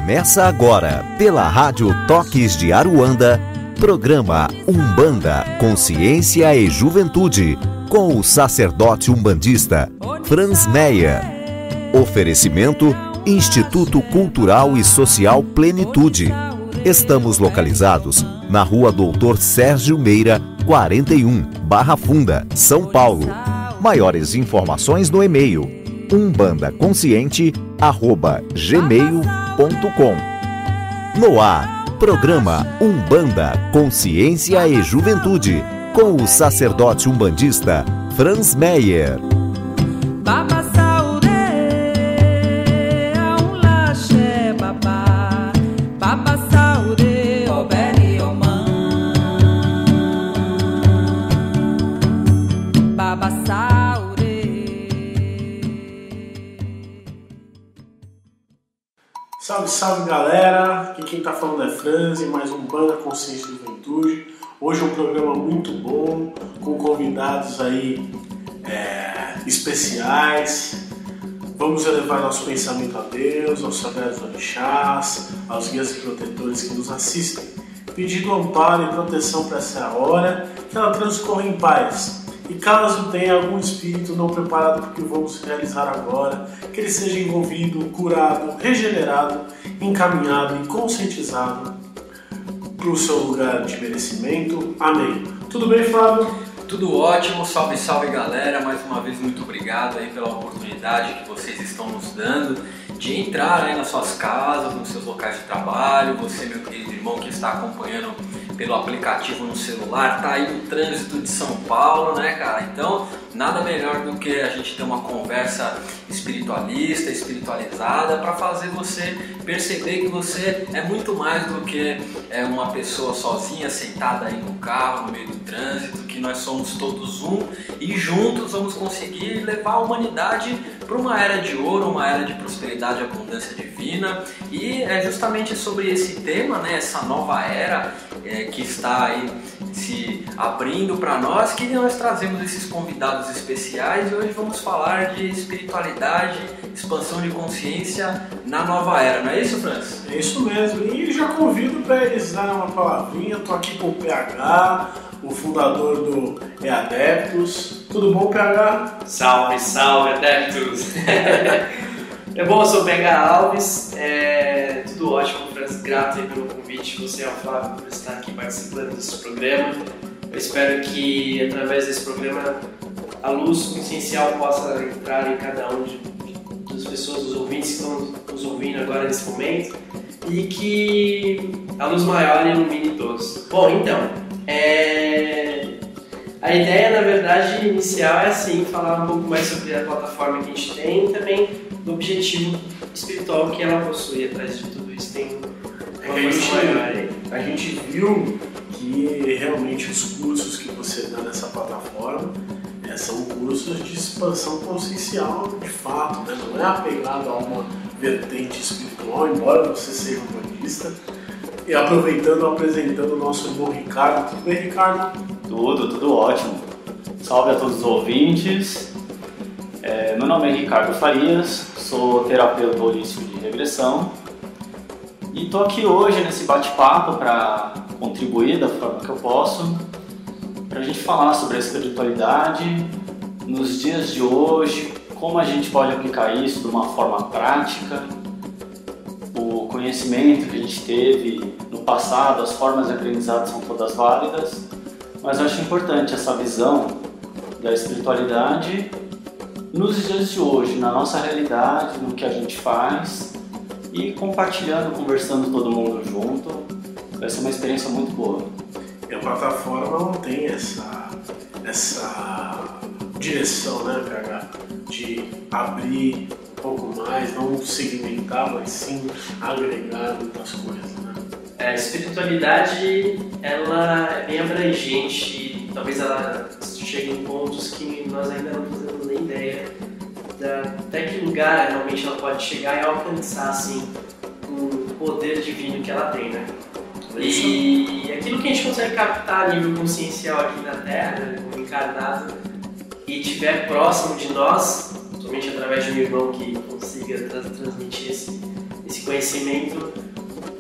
Começa agora, pela Rádio Toques de Aruanda, programa Umbanda, Consciência e Juventude, com o sacerdote umbandista Franz Meyer. Oferecimento Instituto Cultural e Social Plenitude. Estamos localizados na Rua Doutor Sérgio Meira, 41, Barra Funda, São Paulo. Maiores informações no e-mail umbandaconsciente@gmail.com. No ar, programa Umbanda, Consciência e Juventude, com o sacerdote umbandista Franz Meyer. Salve, salve galera, aqui quem tá falando é Franz e mais um Umbanda, Consciência e Juventude. Hoje é um programa muito bom, com convidados aí especiais. Vamos elevar nosso pensamento a Deus, aos sagrados orixás, aos guias e protetores que nos assistem, pedindo amparo e proteção para essa hora, que ela transcorra em paz. E caso tenha algum espírito não preparado para o que vamos realizar agora, que ele seja envolvido, curado, regenerado, encaminhado e conscientizado para o seu lugar de merecimento. Amém. Tudo bem, Flávio? Tudo ótimo, salve, salve galera. Mais uma vez, muito obrigado aí pela oportunidade que vocês estão nos dando de entrar aí nas suas casas, nos seus locais de trabalho. Você, meu querido irmão que está acompanhando pelo aplicativo no celular, tá aí no trânsito de São Paulo, né, cara? Então, nada melhor do que a gente ter uma conversa espiritualista, espiritualizada, para fazer você perceber que você é muito mais do que uma pessoa sozinha, sentada aí no carro, no meio do trânsito, que nós somos todos um e juntos vamos conseguir levar a humanidade para uma era de ouro, uma era de prosperidade e abundância divina. E é justamente sobre esse tema, né, essa nova era que está aí se abrindo para nós, que nós trazemos esses convidados especiais e hoje vamos falar de espiritualidade, expansão de consciência na nova era, não é isso, Franz? É isso mesmo, e já convido para eles darem uma palavrinha. Estou aqui com o PH, o fundador do Adeptos. Tudo bom, PH? Salve, salve, Adeptos! É bom, eu sou o PH Alves, tudo ótimo, Franz, grato aí pelo convite, você e o Flávio por estar aqui participando desse programa. Eu espero que através desse programa a luz consciencial possa entrar em cada um das pessoas, dos ouvintes que estão nos ouvindo agora nesse momento, e que a luz maior ilumine todos. Bom, então, a ideia, na verdade, inicial é assim, falar um pouco mais sobre a plataforma que a gente tem e também do objetivo espiritual que ela possui. Atrás de tudo isso tem uma força maior aí. A gente viu que realmente os cursos que você dá nessa plataforma são cursos de expansão consciencial de fato, né? Não é apegado a uma vertente espiritual, embora você seja um bandista. E apresentando o nosso irmão Ricardo. Tudo bem, Ricardo? Tudo ótimo. Salve a todos os ouvintes. Meu nome é Ricardo Farias, sou terapeuta holístico de regressão e estou aqui hoje nesse bate-papo para contribuir da forma que eu posso, para a gente falar sobre a espiritualidade nos dias de hoje, como a gente pode aplicar isso de uma forma prática. O conhecimento que a gente teve no passado, as formas de aprendizado são todas válidas, mas eu acho importante essa visão da espiritualidade nos dias de hoje, na nossa realidade, no que a gente faz e compartilhando, conversando todo mundo junto. Vai ser uma experiência muito boa. E a plataforma não tem essa direção, né, PH? De abrir um pouco mais, não segmentar, mas sim agregar muitas coisas, né? A espiritualidade, ela é bem abrangente, talvez ela chegue em pontos que nós ainda não fazemos nem ideia até que lugar realmente ela pode chegar e alcançar, assim, o poder divino que ela tem, né? E aquilo que a gente consegue captar a nível consciencial aqui na Terra, né, como encarnado, e estiver próximo de nós, somente através de um irmão que consiga transmitir esse conhecimento,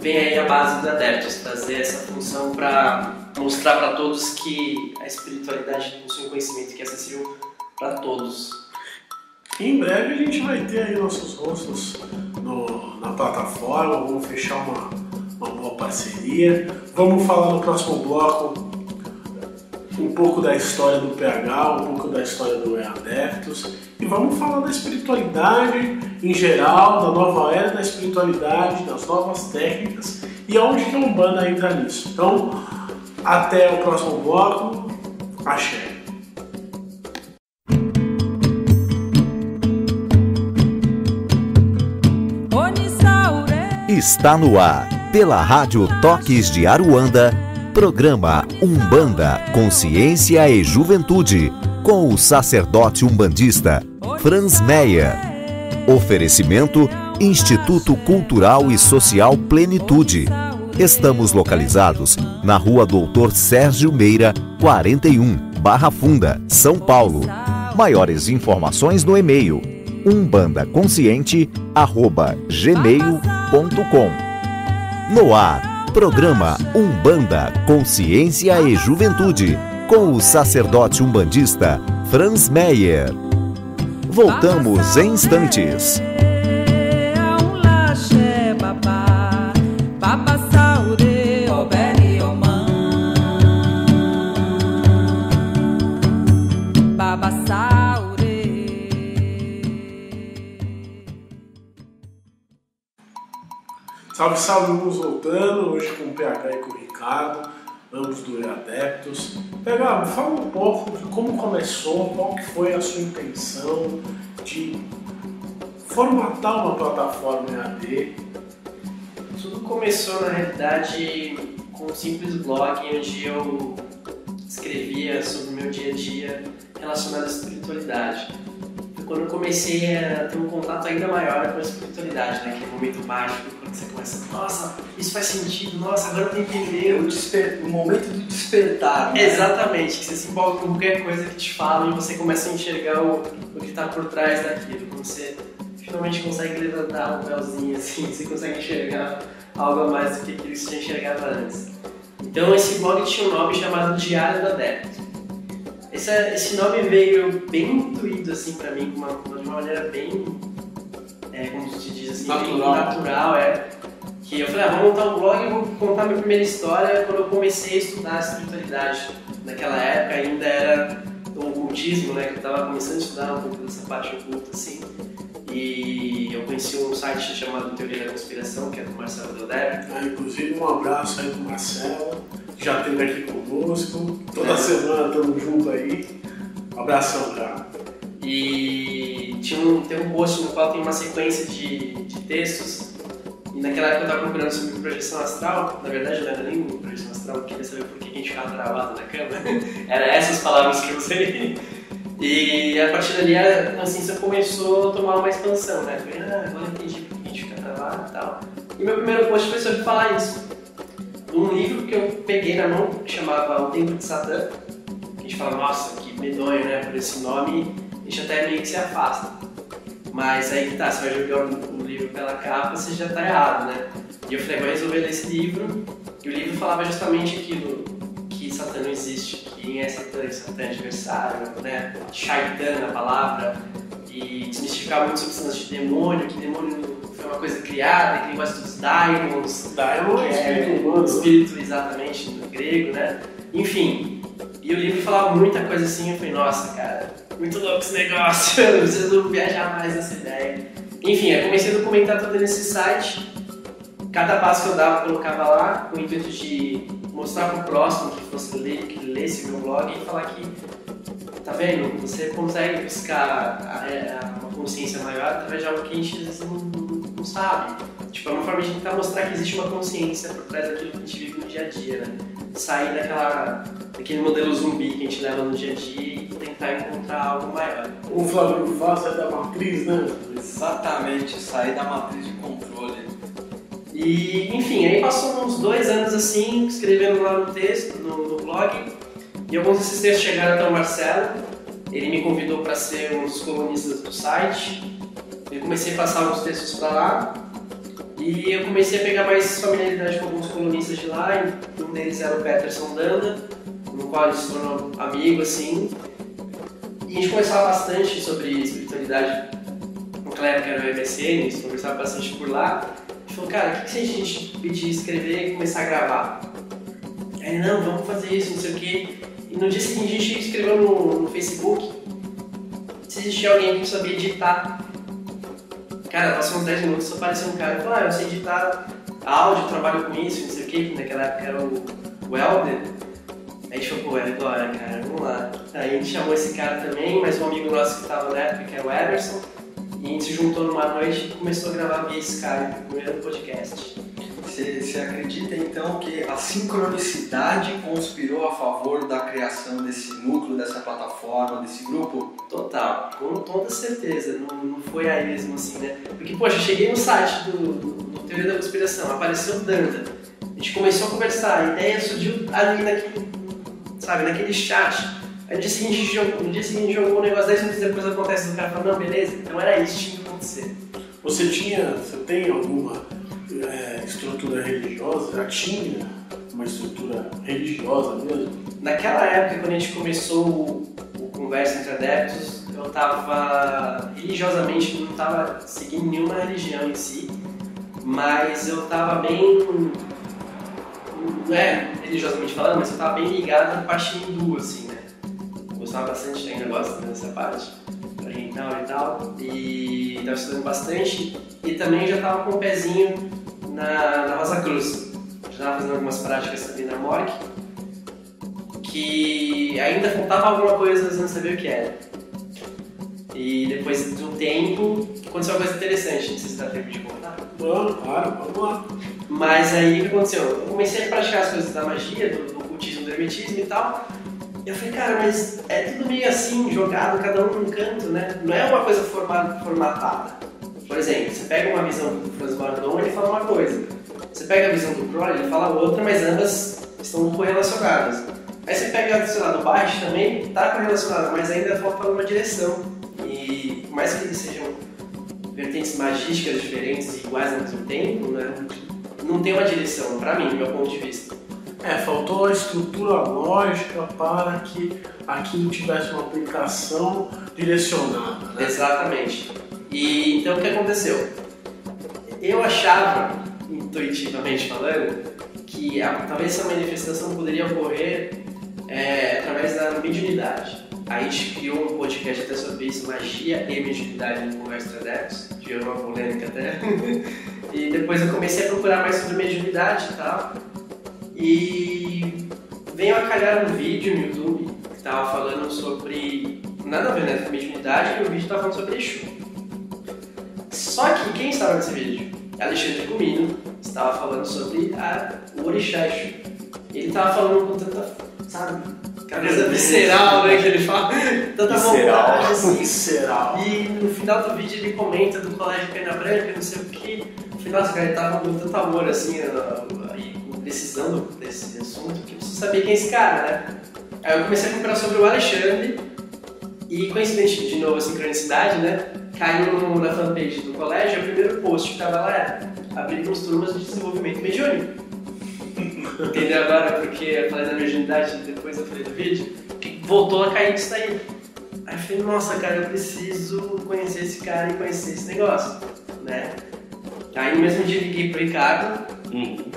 vem aí a base do Adeptus, trazer essa função para mostrar para todos que a espiritualidade possui um conhecimento que é acessível para todos. Em breve a gente vai ter aí nossos rostos na plataforma, vamos fechar uma boa parceria. Vamos falar no próximo bloco um pouco da história do PH, um pouco da história do Adeptus e vamos falar da espiritualidade em geral, da nova era da espiritualidade, das novas técnicas e aonde que a Umbanda entra nisso. Então, até o próximo bloco. Axé. Está no ar, pela Rádio Toques de Aruanda, programa Umbanda, Consciência e Juventude, com o sacerdote umbandista Franz Meyer. Oferecimento Instituto Cultural e Social Plenitude. Estamos localizados na Rua Doutor Sérgio Meira, 41, Barra Funda, São Paulo. Maiores informações no e-mail umbandaconsciente@gmail.com. No ar, programa Umbanda, Consciência e Juventude, com o sacerdote umbandista Franz Meyer. Voltamos em instantes. Salve, salve, vamos voltando, hoje com o PH e com o Ricardo, ambos do Adeptus. PH, fala um pouco de como começou, qual que foi a sua intenção de formatar uma plataforma EAD. Tudo começou, na realidade, com um simples blog onde eu escrevia sobre o meu dia a dia relacionado à espiritualidade. Quando eu comecei a ter um contato ainda maior com a espiritualidade, né? Aquele momento mágico, quando você começa, nossa, isso faz sentido, nossa, agora eu tenho que entender. O momento do despertar, né? Exatamente, que você se empolga com qualquer coisa que te falam e você começa a enxergar o que está por trás daquilo. Quando você finalmente consegue levantar um véuzinho assim, você consegue enxergar algo a mais do que aquilo que você já enxergava antes. Então esse blog tinha um nome chamado Diário do Adepto. Esse nome veio bem intuído assim pra mim, de uma maneira bem, como se diz assim, natural, que eu falei, vou montar um blog e vou contar minha primeira história quando eu comecei a estudar a espiritualidade. Naquela época ainda era o ocultismo, né, que eu estava começando a estudar um pouco dessa parte oculta, assim, e eu conheci um site chamado Teoria da Conspiração, que é do Marcelo Deldeb. Inclusive um abraço aí do Marcelo, que já esteve aqui conosco, toda semana estamos juntos aí. Um abração, cara. E tem um post no qual tem uma sequência de textos. E naquela época eu estava procurando sobre projeção astral. Na verdade não era nem projeção astral, eu queria saber por que a gente ficava travado na cama. Eram essas palavras que eu usei. E a partir dali a consciência começou a tomar uma expansão, né? Eu falei, agora eu entendi por que a gente fica travado e tal. E meu primeiro post foi sobre falar isso. Um livro que eu peguei na mão, que chamava O Templo de Satã. A gente fala, nossa, que medonho, né? Por esse nome, a gente até meio que se afasta. Mas aí que tá, você vai jogar o livro pela capa, você já tá errado, né? E eu falei, vou resolver ler esse livro. E o livro falava justamente aquilo, que Satã não existe, que quem é Satã é adversário, né? Shaitan, a palavra. E desmistificava muito sobre esse lance de demônio, que demônio foi uma coisa criada, que negócio dos daimons. Daimon é espírito, exatamente, no grego, né? Enfim, e o livro falava muita coisa assim, eu falei, nossa, cara, muito louco esse negócio, eu preciso viajar mais nessa ideia. Enfim, eu comecei a documentar tudo nesse site, cada passo que eu dava eu colocava lá, com o intuito de mostrar pro próximo que fosse ler, que lesse o meu blog e falar que, tá vendo, você consegue buscar uma consciência maior através de algo que a gente às vezes não sabe. Tipo, é uma forma de tentar mostrar que existe uma consciência por trás daquilo que a gente vive no dia a dia, né? Sair daquele modelo zumbi que a gente leva no dia a dia e tentar encontrar algo maior. O Flávio fala, sair da matriz, né? Exatamente, sair da matriz de controle. E, enfim, aí passou uns 2 anos assim, escrevendo lá no texto, no blog, e alguns desses textos chegaram até o Marcelo. Ele me convidou para ser um dos colunistas do site. Eu comecei a passar alguns textos para lá. E E eu comecei a pegar mais familiaridade com alguns colunistas de lá, e um deles era o Peterson Danda, no qual a gente se tornou amigo, assim. E a gente conversava bastante sobre espiritualidade. Naquela época era o MSN, a gente conversava bastante por lá. A gente falou, cara, o que se a gente pedir escrever e começar a gravar? Aí, não, vamos fazer isso, não sei o quê. E no dia seguinte a gente escreveu no Facebook se existia alguém que sabia editar. Cara, passou uns 10 minutos, só apareceu um cara e falou, eu sei editar áudio, trabalho com isso, não sei o que naquela época era o Helder. Aí a gente falou, pô, é agora, cara, vamos lá. Aí a gente chamou esse cara também, mais um amigo nosso que tava na época, que era o Emerson, e a gente se juntou numa noite e começou a gravar via Skype, o primeiro podcast. Você acredita então que a sincronicidade conspirou a favor da criação desse núcleo, dessa plataforma, desse grupo? Total, com toda certeza, não foi aí mesmo assim, né? Porque, poxa, eu cheguei no site do Teoria da Conspiração, apareceu o Danda, a gente começou a conversar, a ideia surgiu ali naquele chat. Aí no dia seguinte jogou o negócio, 10 minutos depois acontece, o cara fala, não, beleza, então era isso, tinha que acontecer. Você tem alguma estrutura religiosa? Já tinha uma estrutura religiosa mesmo? Naquela época, quando a gente começou o Conversa Entre Adeptos, eu tava religiosamente, não tava seguindo nenhuma religião em si, mas eu tava bem, não é religiosamente falando, mas eu tava bem ligado na parte hindu, assim, né? Eu gostava bastante, ainda gosto dessa parte oriental e tal, e tava estudando bastante, e também já tava com um pezinho na Rosa Cruz. Já estava fazendo algumas práticas também na MORC, que ainda faltava alguma coisa, mas não sabia o que era. E depois de um tempo, aconteceu uma coisa interessante, não sei se dá tempo de contar. Não, claro, vamos lá. Mas aí o que aconteceu? Eu comecei a praticar as coisas da magia, do ocultismo, do hermetismo e tal. E eu falei, cara, mas é tudo meio assim, jogado, cada um num canto, né? Não é uma coisa formatada. Por exemplo, você pega uma visão do Franz Bardon, ele fala uma coisa. Você pega a visão do Crowley, ele fala outra, mas ambas estão correlacionadas. Aí você pega, sei lá, do Bach também, está correlacionado, mas ainda falta uma direção. E por mais que eles sejam vertentes magísticas diferentes e iguais ao mesmo tempo, né, não tem uma direção, para mim, do meu ponto de vista. Faltou a estrutura lógica para que aquilo tivesse uma aplicação direcionada, né? Exatamente. E então o que aconteceu? Eu achava, intuitivamente falando, que talvez essa manifestação poderia ocorrer através da mediunidade. Aí a gente criou um podcast até sobre isso, magia e mediunidade no Conversa Entre Adeptos, gerou uma polêmica até. E depois eu comecei a procurar mais sobre mediunidade e tal. E veio a calhar um vídeo no YouTube que estava falando sobre, nada a ver, né, com mediunidade, e o vídeo estava falando sobre Exu. Só que quem estava nesse vídeo? Alexandre Comino estava falando sobre o Orixá Exu. Ele estava falando com tanta, sabe, cabeça visceral, né, que ele fala, tanta vontade, assim. Visceral. E no final do vídeo ele comenta do Colégio Pena Branca, não sei o que. No final, esse cara estava com tanto amor, assim, e precisando desse assunto, que eu preciso saber quem é esse cara, né? Aí eu comecei a procurar sobre o Alexandre, e coincidente, de novo, a sincronicidade, né? Caiu na fanpage do colégio, o primeiro post que estava lá era abrimos turmas de desenvolvimento mediúnico. Entendeu agora porque eu falei da mediunidade depois eu falei do vídeo? Que voltou a cair isso daí. Aí eu falei, nossa, cara, eu preciso conhecer esse cara e conhecer esse negócio, né? Aí no mesmo dia liguei pro Ricardo,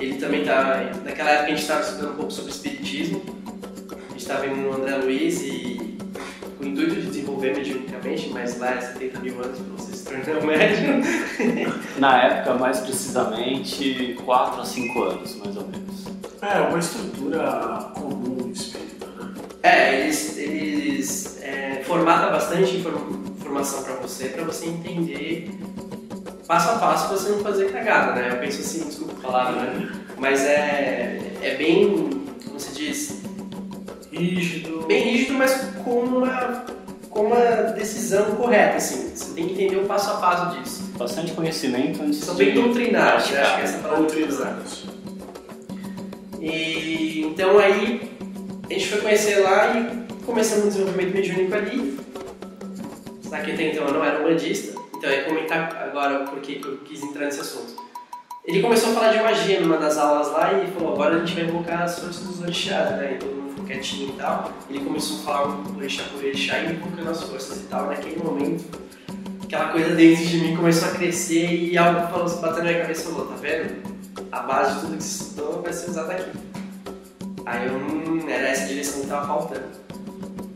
ele também tá, naquela época a gente estava estudando um pouco sobre espiritismo, a gente estava indo no André Luiz e com o intuito de desenvolver mediunicamente, mas lá é 70 mil anos para você se tornar um médium. Na época, mais precisamente, 4 a 5 anos, mais ou menos. Uma estrutura comum no espírito, né? Eles formatam bastante informação para você entender passo a passo para você não fazer cagada, né? Eu penso assim, desculpa a palavra, né? Mas é bem, como se diz? Rígido. Bem rígido, mas com uma decisão correta, assim. Você tem que entender o passo a passo disso. Bastante conhecimento antes São bem doutrinários, né? Acho que essa palavra doutrinários. E então aí a gente foi conhecer lá e começamos o desenvolvimento mediúnico ali. Só que até então eu não era umbandista, então eu ia comentar agora por que eu quis entrar nesse assunto. Ele começou a falar de magia numa das aulas lá e falou, agora a gente vai invocar as forças dos orixás, né? E todo mundo ficou quietinho e tal. Ele começou a falar um orixá por orixá e invocando as forças e tal. Naquele momento, aquela coisa dentro de mim começou a crescer e algo falou, bateu na minha cabeça e falou, tá vendo? A base de tudo que você estudou vai ser usada aqui. Aí era essa direção que tava faltando.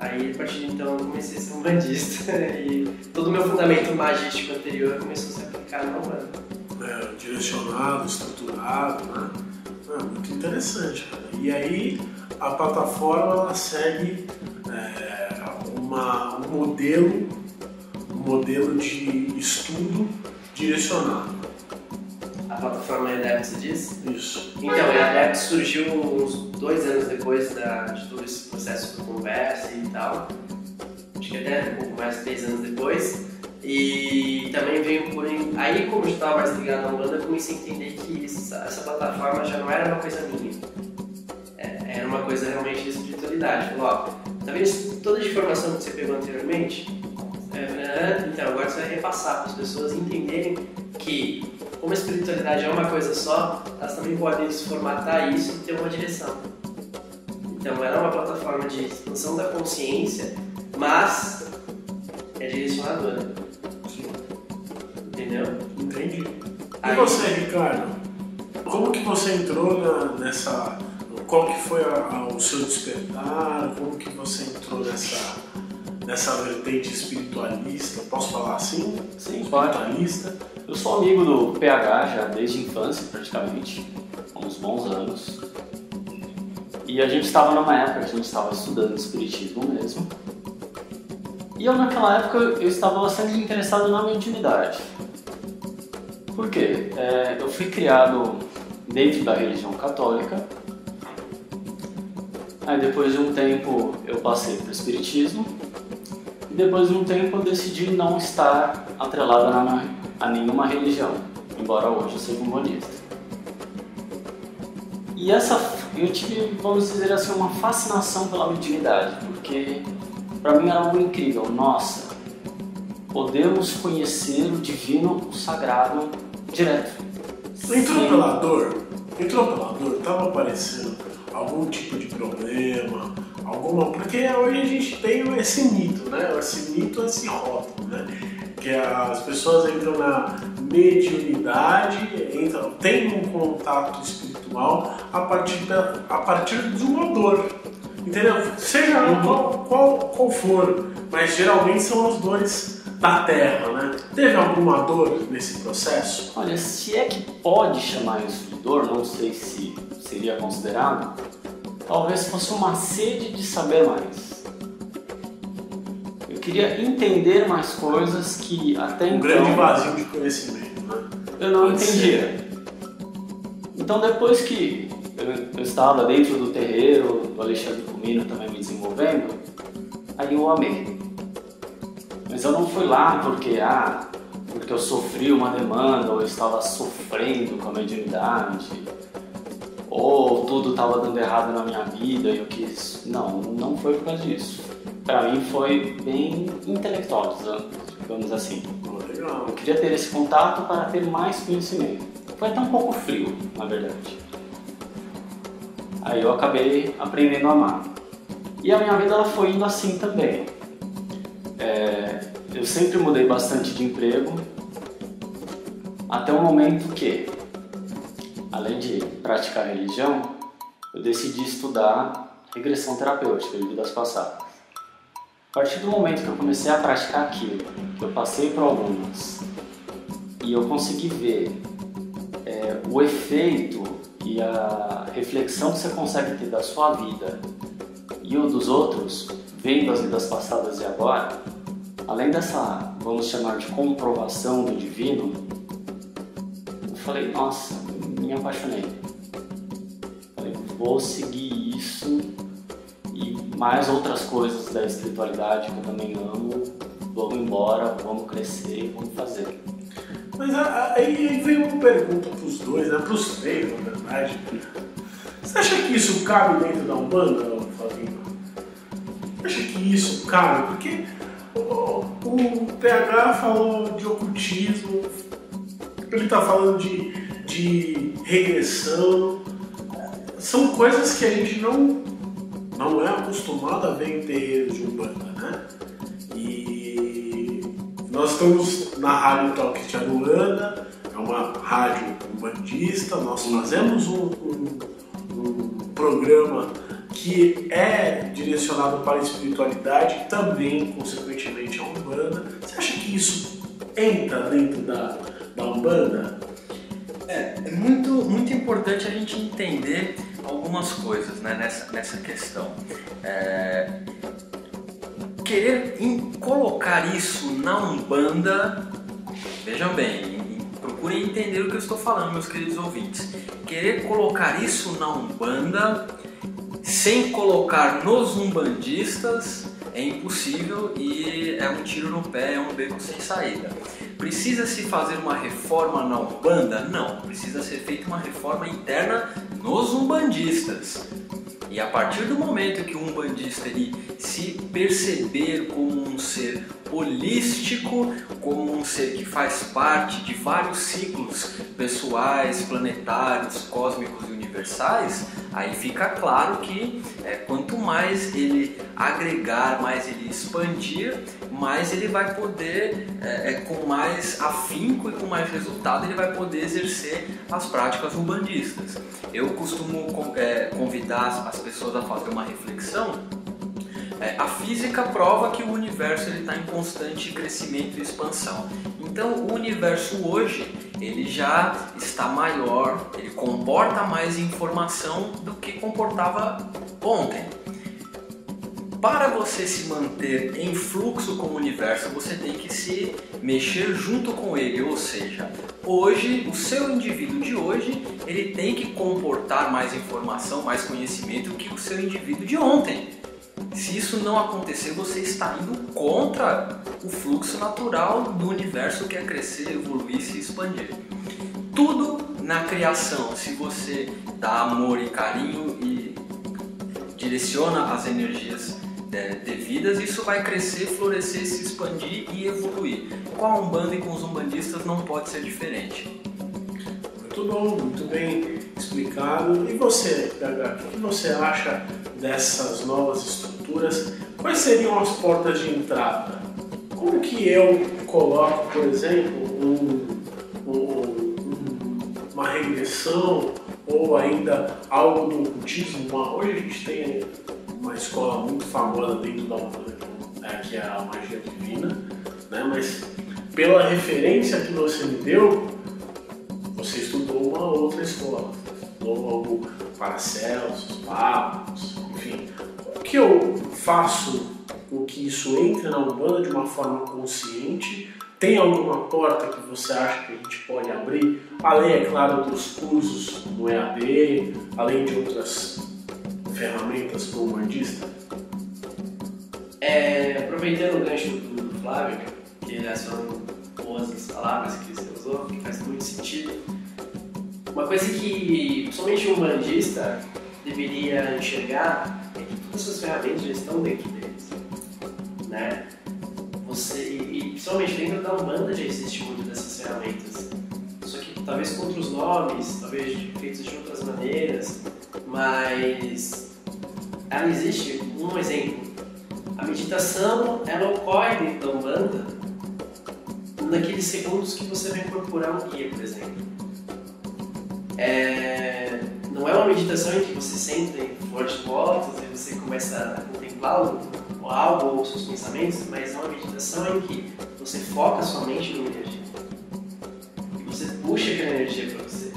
Aí, a partir de então, eu comecei a ser um bandista e todo o meu fundamento magístico anterior começou a se aplicar na Umbanda. Direcionado, estruturado, né? Muito interessante, cara. E aí, a plataforma ela segue um modelo de estudo direcionado. A plataforma EDEP, você diz? Isso. Então, a EDEP surgiu uns 2 anos depois de todo esse processo de conversa e tal. Acho que até um pouco mais de 3 anos depois. E também veio por... Aí, como eu estava mais ligado à Umbanda, eu comecei a entender que essa plataforma já não era uma coisa minha. Era uma coisa realmente de espiritualidade. Falou, ó, tá vendo toda a informação que você pegou anteriormente? Então, agora você vai repassar para as pessoas entenderem que, como a espiritualidade é uma coisa só, elas também podem formatar isso e ter uma direção. Então, era uma plataforma de expansão da consciência, mas é direcionadora. Entendeu? Entendi. E você, Ricardo? Como que você entrou nessa... Qual que foi o seu despertar? Como que você entrou nessa vertente espiritualista? Posso falar assim? Sim, espiritualista? pode. Eu sou amigo do PH já desde a infância, praticamente, há uns bons anos. E a gente estava numa época que a gente estava estudando espiritismo mesmo. E eu, naquela época, eu estava bastante interessado na mediunidade. Por quê? Eu fui criado dentro da religião católica. Aí depois de um tempo eu passei para o espiritismo. E depois de um tempo eu decidi não estar atrelado a nenhuma religião, embora hoje eu seja umbandista. E eu tive, vamos dizer assim, uma fascinação pela mediunidade, porque para mim era algo incrível. Nossa, podemos conhecer o divino, o sagrado, direto. Entrou pela dor, estava aparecendo algum tipo de problema, porque hoje a gente tem esse mito, né? Esse mito, esse rótulo, né? Que as pessoas entram na mediunidade, têm um contato espiritual a partir de uma dor, entendeu? Seja qual for, mas geralmente são as dores da terra, né? Teve alguma dor nesse processo? Olha, se é que pode chamar isso de dor, não sei se seria considerado, talvez fosse uma sede de saber mais. Eu queria entender mais coisas que até então... Um grande vazio de conhecimento, né? Eu não entendia. Então depois que eu estava dentro do terreiro, do Alexandre Comino também me desenvolvendo, aí eu amei. Mas eu não fui lá porque eu sofri uma demanda, ou eu estava sofrendo com a mediunidade, ou tudo estava dando errado na minha vida e eu quis... Não foi por causa disso. Para mim foi bem intelectual, digamos assim. Legal. Eu queria ter esse contato para ter mais conhecimento. Foi até um pouco frio, na verdade. Aí eu acabei aprendendo a amar. E a minha vida ela foi indo assim também. Eu sempre mudei bastante de emprego, até o momento que, além de praticar religião, eu decidi estudar regressão terapêutica de vidas passadas. A partir do momento que eu comecei a praticar aquilo, que eu passei por algumas, e eu consegui ver o efeito e a reflexão que você consegue ter da sua vida e o dos outros, vendo as vidas passadas e agora, além dessa, vamos chamar de comprovação do divino, eu falei, nossa, me apaixonei. Falei, vou seguir isso e mais outras coisas da espiritualidade que eu também amo, vamos embora, vamos crescer, vamos fazer. Mas aí vem uma pergunta para os dois, né? Para os três, na verdade. Você acha que isso cabe dentro da Umbanda, Flavinho? Você acha que isso cabe? Porque o PH falou de ocultismo, ele está falando de de regressão. São coisas que a gente não é acostumado a ver em terreiros de Umbanda, né? E nós estamos na Rádio Toques de Aruanda, é uma rádio umbandista, nós fazemos um programa que é direcionado para a espiritualidade e também, consequentemente, a Umbanda. Você acha que isso entra dentro da Umbanda? É muito importante a gente entender algumas coisas, né, nessa questão. Querer colocar isso na Umbanda, vejam bem, procurem entender o que eu estou falando, meus queridos ouvintes. Querer colocar isso na Umbanda sem colocar nos umbandistas é impossível e é um tiro no pé, é um beco sem saída. Precisa-se fazer uma reforma na Umbanda? Não, precisa ser feita uma reforma interna nos umbandistas. E a partir do momento que o umbandista ele se perceber como um ser holístico, como um ser que faz parte de vários ciclos pessoais, planetários, cósmicos e universais, aí fica claro que quanto mais ele agregar, mais ele expandir, mais ele vai poder, com mais afinco e com mais resultado, ele vai poder exercer as práticas umbandistas. Eu costumo convidar as pessoas a fazer uma reflexão. A física prova que o universo está em constante crescimento e expansão. Então o universo hoje ele já está maior, ele comporta mais informação do que comportava ontem. Para você se manter em fluxo com o universo, você tem que se mexer junto com ele, ou seja, hoje, o seu indivíduo de hoje, ele tem que comportar mais informação, mais conhecimento que o seu indivíduo de ontem. Se isso não acontecer, você está indo contra o fluxo natural do universo que é crescer, evoluir e se expandir. Tudo na criação, se você dá amor e carinho e direciona as energias devidas, isso vai crescer, florescer, se expandir e evoluir. Com a Umbanda e com os umbandistas não pode ser diferente. Muito bom, muito bem explicado. E você, Gaga, o que você acha dessas novas estruturas? Quais seriam as portas de entrada? Como que eu coloco, por exemplo, uma regressão ou ainda algo do ocultismo? Hoje a gente tem uma escola muito famosa dentro da Umbanda, que é a magia divina, né? Mas pela referência que você me deu, você estudou uma outra escola, estudou algo Paracelsus, Papos, enfim. O que eu faço com que isso entre na Umbanda de uma forma consciente? Tem alguma porta que você acha que a gente pode abrir? Além, é claro, dos cursos no EAD, além de outras ferramentas para o umbandista? Aproveitando o gancho do Flávio, que são boas as palavras que você usou, que faz muito sentido. Uma coisa que, principalmente o umbandista, deveria enxergar é que todas essas ferramentas já estão dentro deles, né? E principalmente dentro da Umbanda já existe muito dessas ferramentas, só que talvez com outros nomes, talvez feitos de outras maneiras, mas ela existe. Um exemplo, a meditação ela ocorre dentro da Umbanda naqueles segundos que você vai incorporar um guia, por exemplo. Não é uma meditação em que você senta em fortes votos e você começa a contemplar algo ou seus pensamentos, mas é uma meditação em que você foca sua mente numa energia e você puxa aquela energia para você.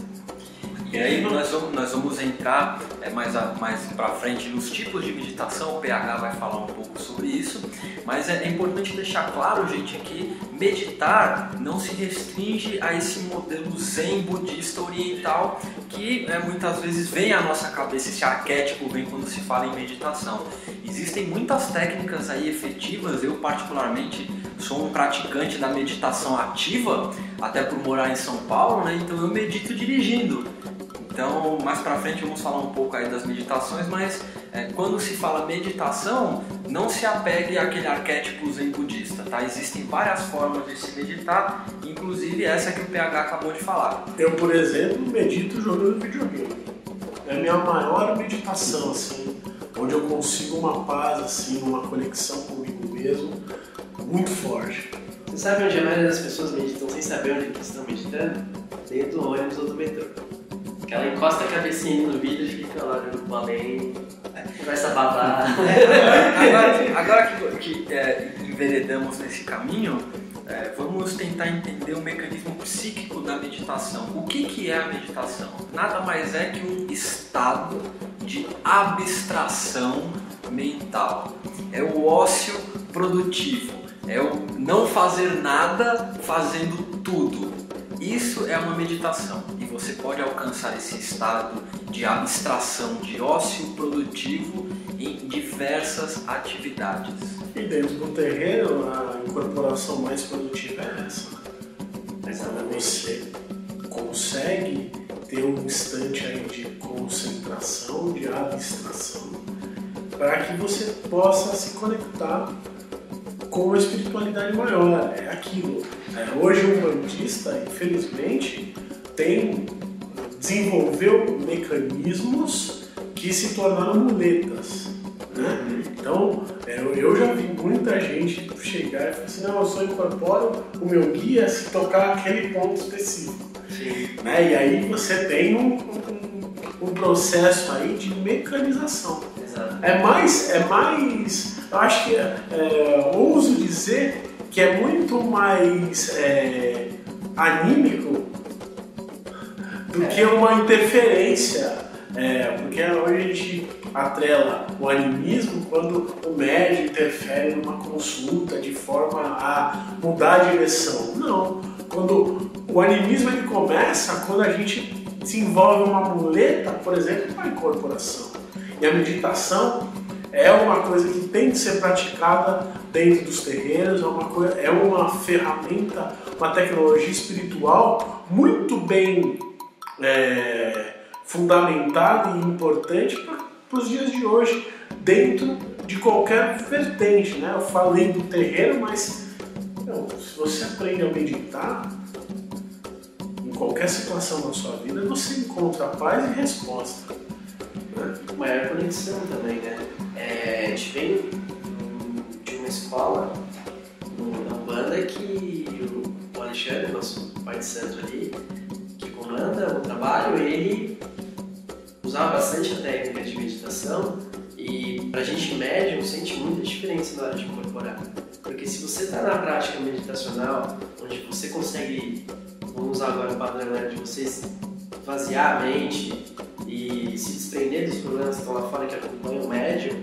E aí nós vamos entrar mais para frente nos tipos de meditação, o PH vai falar um pouco sobre isso, mas é importante deixar claro, gente, que meditar não se restringe a esse modelo zen budista oriental que muitas vezes vem à nossa cabeça, esse arquétipo vem quando se fala em meditação. Existem muitas técnicas aí efetivas, eu particularmente sou um praticante da meditação ativa, até por morar em São Paulo, né? Então eu medito dirigindo. Então, mais pra frente vamos falar um pouco aí das meditações, mas quando se fala meditação, não se apegue àquele arquétipo zen budista. tá? Existem várias formas de se meditar, inclusive essa que o PH acabou de falar. Eu, por exemplo, medito jogando videogame. É a minha maior meditação, assim, onde eu consigo uma paz, assim, uma conexão comigo mesmo muito forte. Você sabe onde a maioria das pessoas meditam sem saber onde eles estão meditando? Dentro do ônibus ou do metrô. Que ela encosta a cabecinha no vidro e fica lá olhando pro além, começa a babar. Agora que enveredamos nesse caminho, vamos tentar entender o mecanismo psíquico da meditação. O que é a meditação? Nada mais é que um estado de abstração mental. É o ócio produtivo, é o não fazer nada fazendo tudo. Isso é uma meditação e você pode alcançar esse estado de abstração, de ócio produtivo em diversas atividades. E dentro do terreno, a incorporação mais produtiva é essa. Você consegue ter um instante aí de concentração, de abstração, para que você possa se conectar com a espiritualidade maior. É aquilo. Hoje o umbandista, infelizmente, desenvolveu mecanismos que se tornaram muletas, né? Então, eu já vi muita gente chegar e falar assim, não, eu só incorporo o meu guia se tocar aquele ponto específico. Né? E aí você tem um processo aí de mecanização. Exato. É mais, eu acho que ouso dizer que é muito mais anímico do que uma interferência, porque hoje a gente atrela o animismo quando o médium interfere numa consulta de forma a mudar a direção. Não, quando o animismo ele começa quando a gente desenvolve uma muleta, por exemplo, para a incorporação. E a meditação é uma coisa que tem que ser praticada dentro dos terreiros, é uma ferramenta, uma tecnologia espiritual muito bem fundamentada e importante para os dias de hoje, dentro de qualquer vertente, né? Eu falei do terreiro, mas se você aprende a meditar, em qualquer situação da sua vida, você encontra paz e resposta. Maior conexão também, né? A gente vem de uma escola na Umbanda que o Alexandre, nosso pai de santo ali, que comanda o trabalho, ele usava bastante a técnica de meditação e pra gente médium sente muita diferença na hora de incorporar. Porque se você está na prática meditacional, onde você consegue, vamos usar agora o padrão de vocês, esvaziar a mente e se desprender dos problemas que estão lá fora que acompanham o médium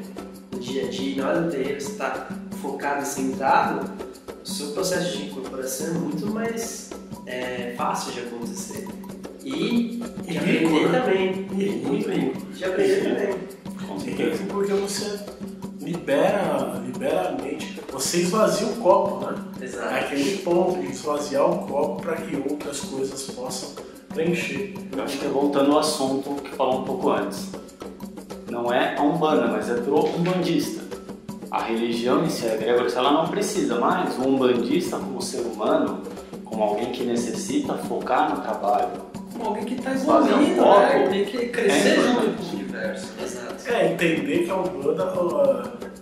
no dia a dia, e na hora do terreiro você está focado e centrado, o seu processo de incorporação é muito mais fácil de acontecer. E de aprender também. Muito rico. De aprender também. Com certeza. Porque você libera a mente, você esvazia o copo, né? Exato. É aquele ponto de esvaziar o copo para que outras coisas possam preencher. Eu acho que voltando ao assunto que falou um pouco antes, não é a Umbanda, mas é pro umbandista. A religião em si, a egrégora, ela não precisa mais. O umbandista, como ser humano, como alguém que necessita focar no trabalho, Como alguém que está fazer um evoluindo, foco, né? Tem que crescer junto importante. com o universo. Exato. Entender que a Umbanda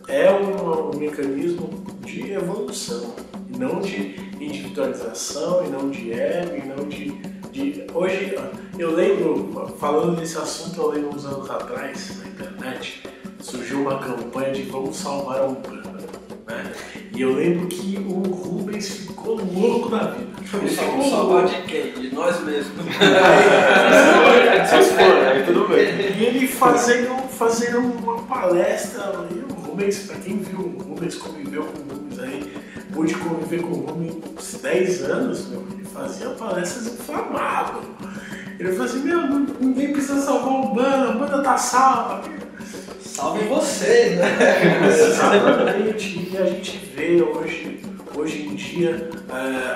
é um mecanismo de evolução, e não de individualização, e não de ego, e não de... Hoje, eu lembro, falando desse assunto, eu lembro uns anos atrás, na internet, surgiu uma campanha de vamos salvar a Umbanda, né? E eu lembro que o Rubens ficou louco da vida. Vamos salvar de quem? De nós mesmos. aí tudo bem. E ele fazendo uma palestra, e o Rubens, pra quem viu o Rubens, conviveu com o Rubens aí, pude conviver com o Rubens 10 anos, ele fazia palestras inflamadas. Ele falou assim, ninguém precisa salvar a Umbanda tá salva. Salve você, né? Exatamente, e a gente vê hoje em dia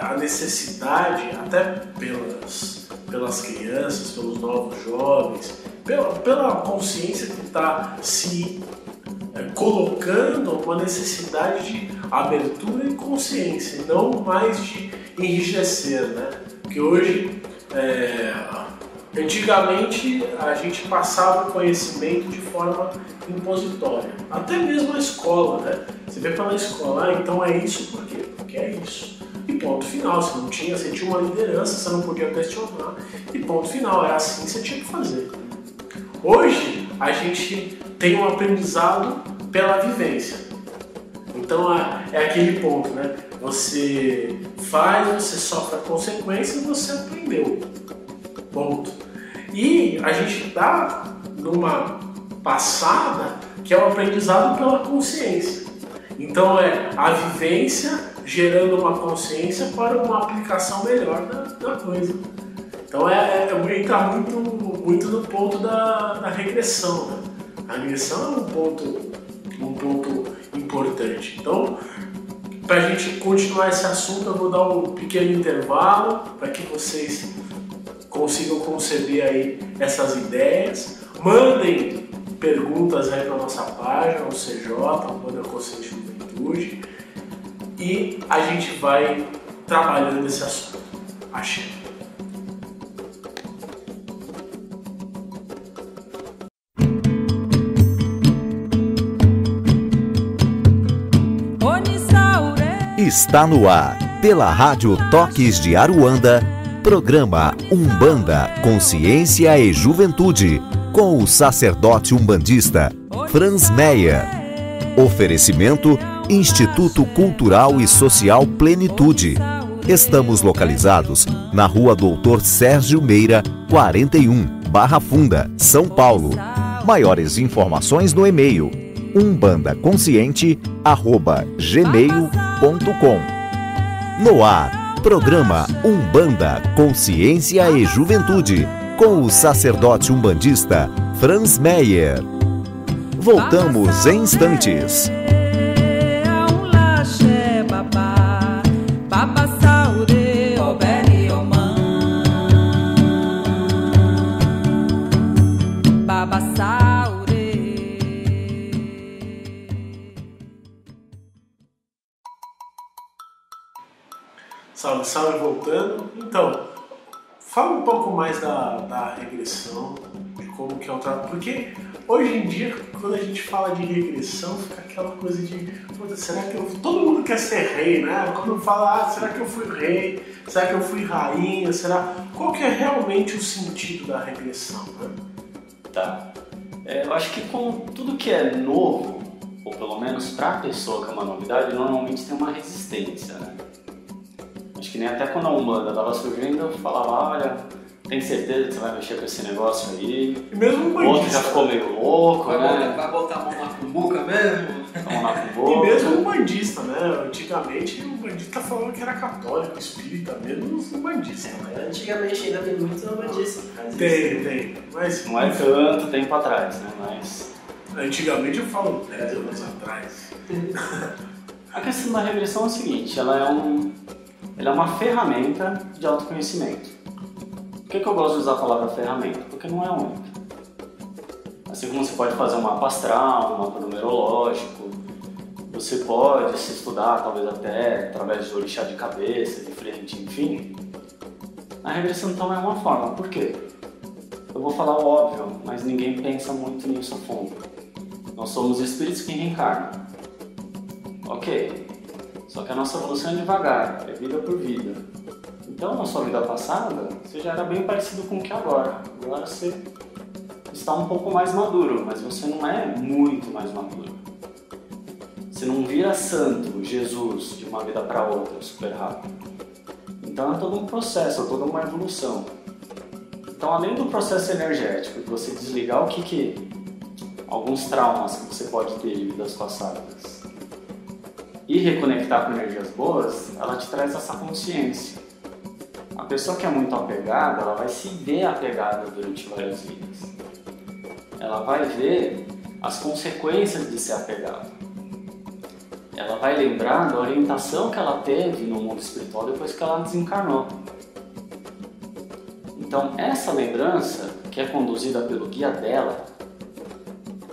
a necessidade, até pelas crianças, pelos novos jovens, pela consciência que está se colocando uma necessidade de abertura e consciência, não mais de enrijecer, né? Porque hoje, antigamente, a gente passava o conhecimento de forma impositória, até mesmo a escola, né? Você vê pela escola, então é isso por quê? Porque é isso. E ponto final, você tinha uma liderança, você não podia questionar, e ponto final, era assim que você tinha que fazer. Hoje, a gente tem um aprendizado pela vivência. Então, é aquele ponto, né? Você faz, você sofre a consequência e você aprendeu. Ponto. E a gente está numa passada que é o aprendizado pela consciência. Então, é a vivência gerando uma consciência para uma aplicação melhor da coisa. Então entra muito no ponto da regressão, né? A regressão é um ponto importante. Então, para a gente continuar esse assunto, eu vou dar um pequeno intervalo para que vocês consigam conceber aí essas ideias. Mandem perguntas aí para nossa página, o CJ, Banda Consciente Juventude. E a gente vai trabalhando esse assunto. Axé. Está no ar, pela Rádio Toques de Aruanda, programa Umbanda, Consciência e Juventude, com o sacerdote umbandista Franz Meyer. Oferecimento Instituto Cultural e Social Plenitude. Estamos localizados na Rua Doutor Sérgio Meira, 41, Barra Funda, São Paulo. Maiores informações no e-mail umbandaconsciente@gmail.com. No ar, programa Umbanda, Consciência e Juventude, com o sacerdote umbandista Franz Meyer. Voltamos em instantes. Salve, salve, voltando. Então, fala um pouco mais da regressão, de como que é o trabalho, porque hoje em dia, quando a gente fala de regressão, fica aquela coisa de, será que todo mundo quer ser rei, né? Quando fala, será que eu fui rei? Será que eu fui rainha? Qual que é realmente o sentido da regressão, né? Tá. Eu acho que com tudo que é novo, ou pelo menos para a pessoa que é uma novidade, normalmente tem uma resistência, né? Acho que nem até quando a Umbanda estava surgindo, eu falava, olha, tem certeza que você vai mexer com esse negócio aí? E mesmo o outro já ficou meio louco, né? Vai botar a mão na cumbuca mesmo? E mesmo o bandista, né? Antigamente o bandista falava que era católico, espírita, mesmo os bandistas. Mas antigamente ainda tem muito bandista. Tem. Mas não é tanto tempo atrás, né? Mas antigamente eu falo 10 anos atrás. A questão da regressão é o seguinte, ela é uma ferramenta de autoconhecimento. Por que eu gosto de usar a palavra ferramenta? Porque não é única. Assim como você pode fazer um mapa astral, um mapa numerológico, você pode se estudar, talvez até através de orixá de cabeça, de frente, enfim. A regressão então é uma forma. Por quê? Eu vou falar o óbvio, mas ninguém pensa muito nisso a fundo. Nós somos espíritos que reencarnam. Ok. Só que a nossa evolução é devagar, é vida por vida. Então, na sua vida passada, você já era bem parecido com o que agora. Agora você está um pouco mais maduro, mas você não é muito mais maduro. Você não vira santo, Jesus, de uma vida para outra, super rápido. Então é todo um processo, é toda uma evolução. Então, além do processo energético, de você desligar alguns traumas que você pode ter de vidas passadas, e reconectar com energias boas, ela te traz essa consciência. A pessoa que é muito apegada, ela vai se ver apegada durante várias vidas. Ela vai ver as consequências de ser apegada. Ela vai lembrar da orientação que ela teve no mundo espiritual depois que ela desencarnou. Então, essa lembrança, que é conduzida pelo guia dela,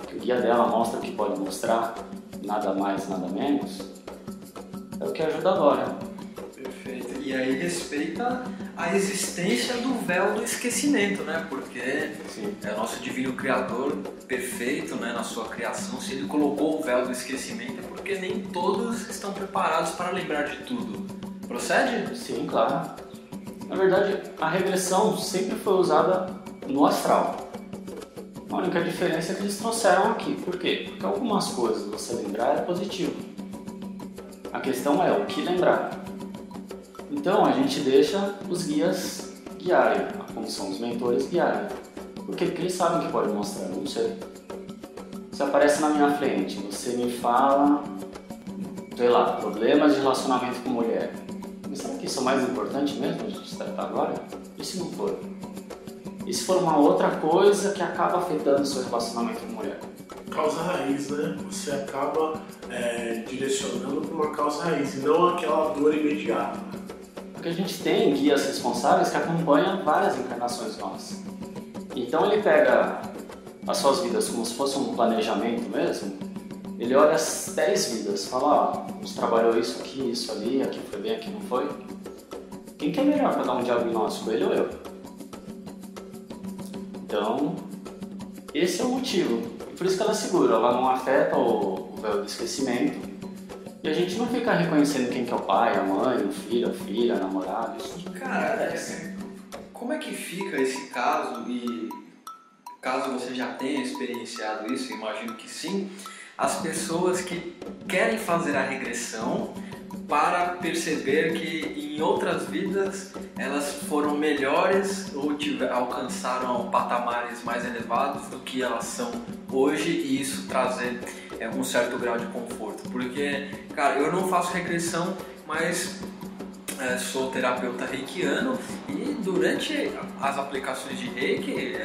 que o guia dela mostra o que pode mostrar, nada mais, nada menos, é o que ajuda agora. Perfeito. E aí respeita a existência do véu do esquecimento, né? Porque Sim. é o nosso divino criador perfeito, né? Na sua criação, se ele colocou o véu do esquecimento é porque nem todos estão preparados para lembrar de tudo. Procede? Sim, claro. Na verdade, a regressão sempre foi usada no astral. A única diferença é que eles trouxeram aqui. Por quê? Porque algumas coisas você lembrar é positivo. A questão é o que lembrar. Então a gente deixa os guias guiarem, como são os mentores guiarem. Por quê? Porque eles sabem que pode mostrar, eu não sei. Você aparece na minha frente, você me fala, sei lá, problemas de relacionamento com mulher. Mas será que isso é mais importante mesmo a gente tratar agora? E se não for? E se for uma outra coisa que acaba afetando o seu relacionamento com mulher? Causa raiz, né? Você acaba direcionando para uma causa raiz e não aquela dor imediata. Porque a gente tem guias responsáveis que acompanham várias encarnações nossas. Então ele pega as suas vidas como se fosse um planejamento mesmo. Ele olha as 10 vidas, fala, ó, você trabalhou isso aqui, isso ali, aqui foi bem, aqui não foi. Quem que é melhor para dar um diagnóstico, ele ou eu? Então, esse é o motivo. E por isso que ela segura, ela não afeta o véu do esquecimento. E a gente não fica reconhecendo quem que é o pai, a mãe, o filho, a filha, a namorada. Isso. Cara, como é que fica esse caso? E caso você já tenha experienciado isso, imagino que sim, as pessoas que querem fazer a regressão para perceber que em outras vidas elas foram melhores ou alcançaram patamares mais elevados do que elas são hoje e isso trazer um certo grau de conforto. Porque, cara, eu não faço regressão, mas sou terapeuta reikiano e durante as aplicações de reiki,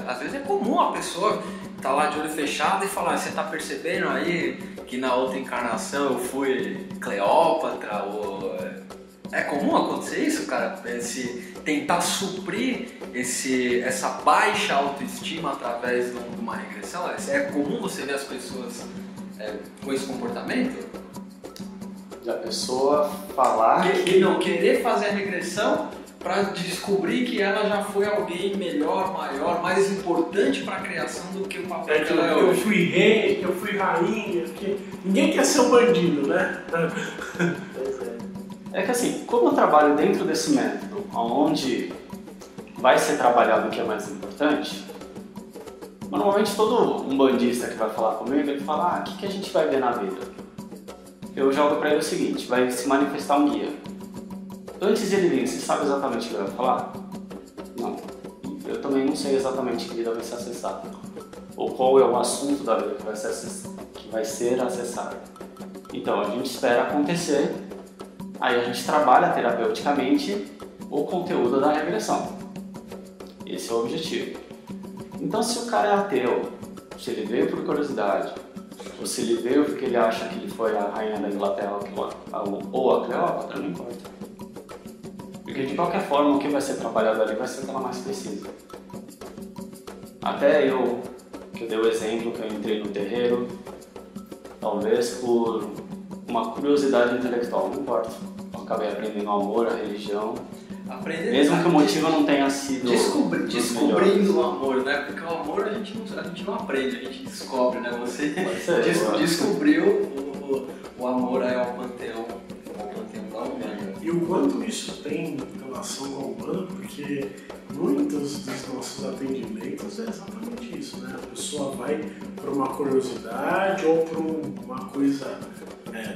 às vezes é comum a pessoa estar lá de olho fechado e falar, você está percebendo aí que na outra encarnação eu fui Cleópatra? Ou... É comum acontecer isso, cara? Tentar suprir essa baixa autoestima através de uma regressão? É comum você ver as pessoas com esse comportamento? Da pessoa falar que não querer fazer a regressão para descobrir que ela já foi alguém melhor, maior, mais importante para a criação do que o papel que ela é hoje. Eu fui rei, que eu fui rainha, porque ninguém quer ser um bandido, né? É que assim, como eu trabalho dentro desse método, onde vai ser trabalhado o que é mais importante, normalmente todo um bandista que vai falar comigo, ele fala, o que a gente vai ver na vida? Eu jogo para ele o seguinte, vai se manifestar um guia. Antes de ele vir, você sabe exatamente o que ele vai falar? Não. Eu também não sei exatamente que vida vai ser acessada. Ou qual é o assunto da vida que vai ser acessado. Então, a gente espera acontecer, aí a gente trabalha terapeuticamente o conteúdo da regressão. Esse é o objetivo. Então, se o cara é ateu, se ele veio por curiosidade, ou se ele veio porque ele acha que ele foi a rainha da Inglaterra ou a Cleópatra, não importa. Porque de qualquer forma o que vai ser trabalhado ali vai ser o que ela mais precisa. Até eu, que eu dei o exemplo que eu entrei no terreiro, talvez por uma curiosidade intelectual, não importa. Eu acabei aprendendo o amor, a religião. Mesmo que o motivo não tenha sido descobrindo o amor, né? Porque o amor a gente não aprende, a gente descobre, né? Você descobriu o amor aí ao panteão da Umbanda. E o quanto isso tem relação com a Umbanda, porque muitos dos nossos atendimentos é exatamente isso, né? A pessoa vai por uma curiosidade ou por uma coisa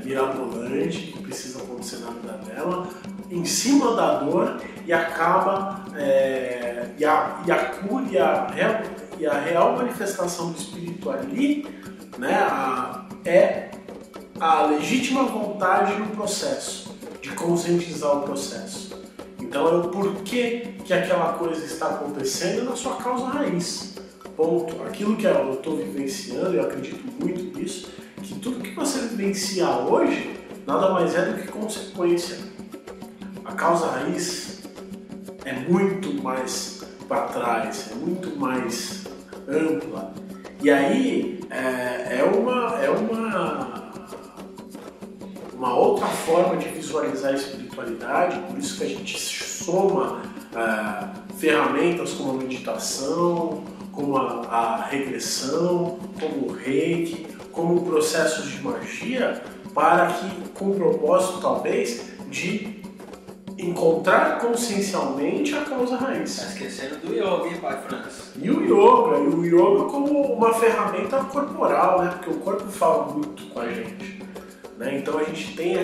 mirabolante que precisa acontecer na vida dela, em cima da dor, e acaba e a cura e a real manifestação do espírito ali, né, é a legítima vontade no processo, de conscientizar o processo. Então é o porquê que aquela coisa está acontecendo na sua causa raiz. Ponto. Aquilo que eu estou vivenciando, eu acredito muito nisso, que tudo que você vivencia hoje nada mais é do que consequência. A causa raiz é muito mais para trás, é muito mais ampla. E aí é uma uma outra forma de visualizar a espiritualidade, por isso que a gente soma ferramentas como a meditação, como a regressão, como o reiki, como processos de magia, para que, com o propósito talvez de encontrar consciencialmente a causa raiz. Tá esquecendo do yoga, hein, pai Francis? E o yoga como uma ferramenta corporal, né? Porque o corpo fala muito com a gente, né? Então a gente tem a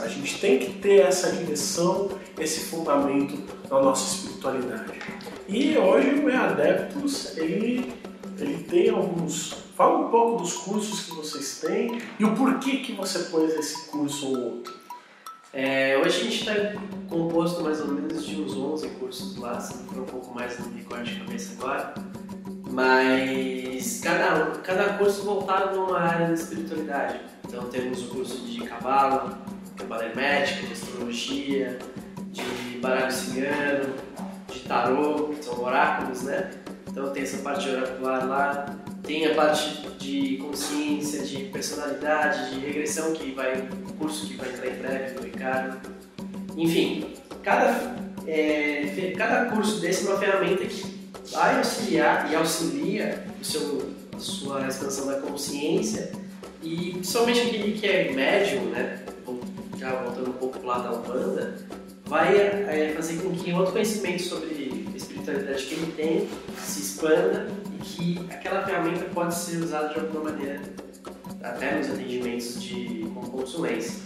gente tem que ter essa direção, esse fundamento na nossa espiritualidade. E hoje o E-Adeptus, ele tem alguns... Fala um pouco dos cursos que vocês têm e o porquê que você pôs esse curso ou outro. Hoje a gente está composto mais ou menos de uns 11 cursos lá, se não for um pouco mais, não me recordo de cabeça agora. Mas cada curso voltado numa área da espiritualidade. Então temos o curso de Cabala hermética, de astrologia, de baralho cigano, de tarô, que são oráculos, né? Então tem essa parte oracular lá, tem a parte de consciência, de personalidade, de regressão, o curso que vai entrar em breve do Ricardo. Enfim, cada curso desse é uma ferramenta que vai auxiliar e auxilia a sua expansão da consciência, e principalmente aquele que é médium, né? Já voltando um pouco pro lado da Umbanda, vai fazer com que o autoconhecimento sobre a espiritualidade que ele tem se expanda e que aquela ferramenta pode ser usada de alguma maneira até nos atendimentos com consulência.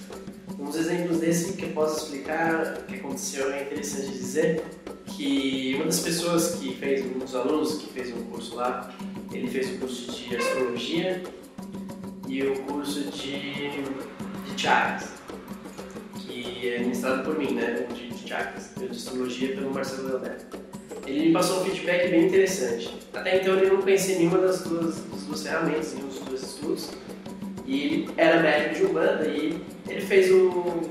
Uns exemplos desse que eu posso explicar o que aconteceu é interessante dizer que uma das pessoas um dos alunos que fez um curso lá, ele fez o curso de astrologia e o curso de chakras, que é ministrado por mim, né, de chakras, de astrologia pelo Marcelo Leonel. Ele me passou um feedback bem interessante. Até então ele não conhecia nenhuma das duas ferramentas, nenhum dos dois estudos, e ele era médium de Umbanda e ele fez um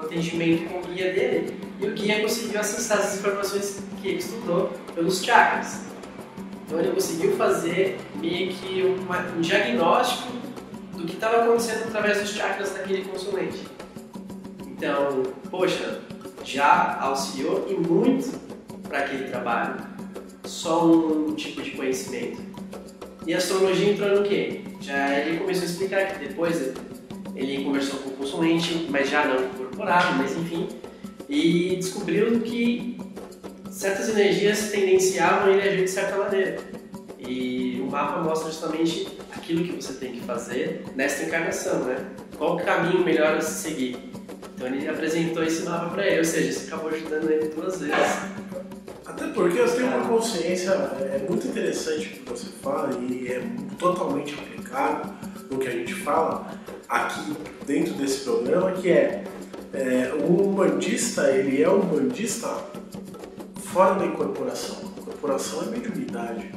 atendimento com o guia dele, e o guia conseguiu acessar as informações que ele estudou pelos chakras. Então ele conseguiu fazer meio que um diagnóstico do que estava acontecendo através dos chakras daquele consulente. Então, poxa, já auxiliou e muito para aquele trabalho, só um tipo de conhecimento. E a astrologia entrou no quê? Já ele começou a explicar que depois ele conversou com o consulente, mas já não incorporado, mas enfim, e descobriu que certas energias tendenciavam ele a agir de certa maneira. E o mapa mostra justamente aquilo que você tem que fazer nesta encarnação, né? Qual o caminho melhor a se seguir. Então ele apresentou esse mapa para ele, ou seja, isso acabou ajudando ele 2 vezes. Até porque eu tenho uma consciência, é muito interessante o que você fala e é totalmente aplicado no que a gente fala aqui dentro desse programa, que o umbandista, ele é um umbandista fora da incorporação. A incorporação é mediunidade.